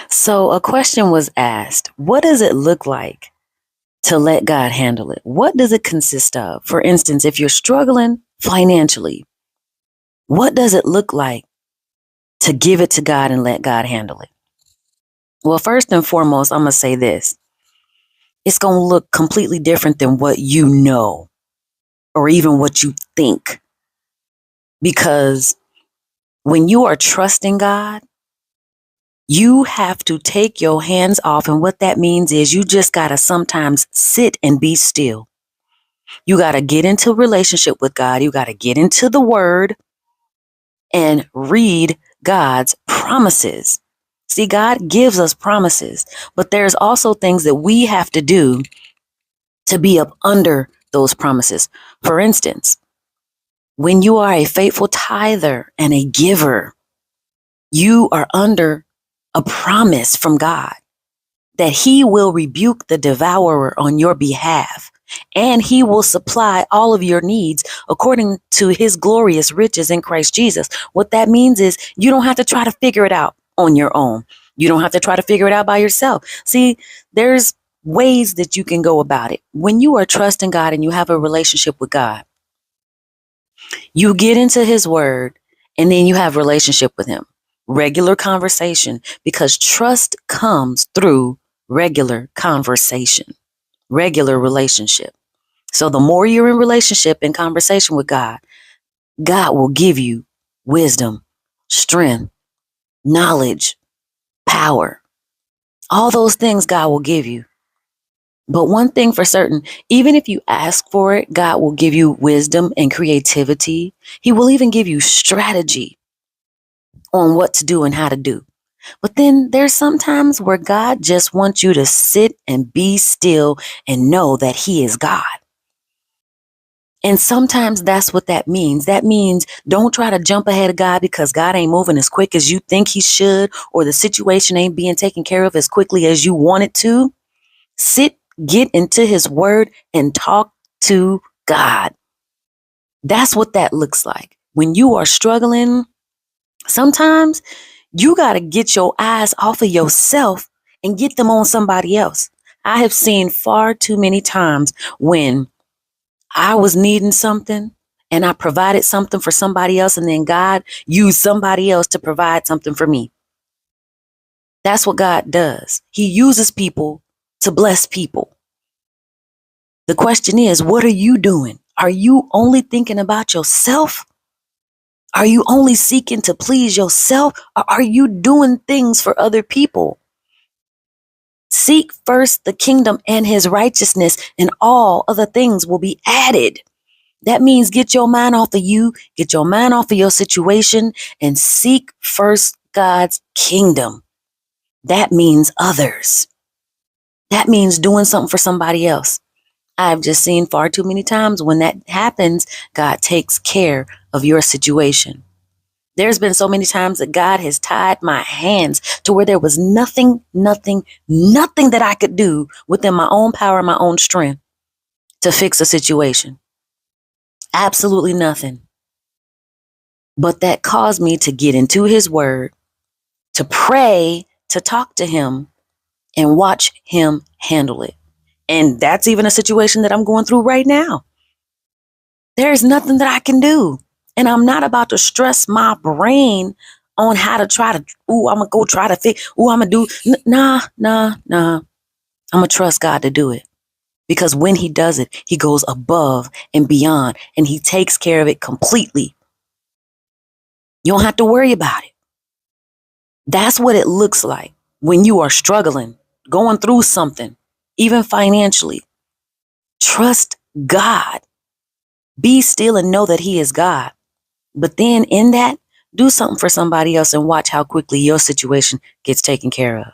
So a question was asked, what does it look like to let God handle it? What does it consist of? For instance, if you're struggling financially, what does it look like to give it to God and let God handle it? Well, first and foremost, I'm going to say this. It's going to look completely different than what you know or even what you think. Because when you are trusting God, you have to take your hands off. And what that means is you just got to sometimes sit and be still. You got to get into relationship with God. You got to get into the word and read God's promises. See, God gives us promises, but there's also things that we have to do to be up under those promises. For instance, when you are a faithful tither and a giver, you are under a promise from God that he will rebuke the devourer on your behalf, and he will supply all of your needs according to his glorious riches in Christ Jesus. What that means is you don't have to try to figure it out on your own. You don't have to try to figure it out by yourself. See, there's ways that you can go about it. When you are trusting God and you have a relationship with God, you get into his word and then you have relationship with him. Regular conversation, because trust comes through regular conversation, regular relationship. So the more you're in relationship and conversation with God, God will give you wisdom, strength, knowledge, power. All those things God will give you. But one thing for certain, even if you ask for it, God will give you wisdom and creativity. He will even give you strategy on what to do and how to do. But then there's some times where God just wants you to sit and be still and know that he is God. And sometimes that's what that means. That means don't try to jump ahead of God because God ain't moving as quick as you think he should, or the situation ain't being taken care of as quickly as you want it to. Sit, get into his word and talk to God. That's what that looks like. When you are struggling, sometimes you got to get your eyes off of yourself and get them on somebody else. I have seen far too many times when I was needing something and I provided something for somebody else, and then God used somebody else to provide something for me. That's what God does. He uses people to bless people. The question is, what are you doing? Are you only thinking about yourself? Are you only seeking to please yourself? Or are you doing things for other people? Seek first the kingdom and his righteousness, and all other things will be added. That means get your mind off of you, get your mind off of your situation, and seek first God's kingdom. That means others. That means doing something for somebody else. I've just seen far too many times when that happens, God takes care of your situation. There's been so many times that God has tied my hands to where there was nothing that I could do within my own power, my own strength to fix a situation. Absolutely nothing. But that caused me to get into his word, to pray, to talk to him, and watch him handle it. And that's even a situation that I'm going through right now. There's nothing that I can do. And I'm not about to stress my brain on how to try to, I'm going to go try to fix, I'm going to do, nah. I'm going to trust God to do it. Because when he does it, he goes above and beyond, and he takes care of it completely. You don't have to worry about it. That's what it looks like when you are struggling, going through something, even financially. Trust God. Be still and know that he is God. But then in that, do something for somebody else and watch how quickly your situation gets taken care of.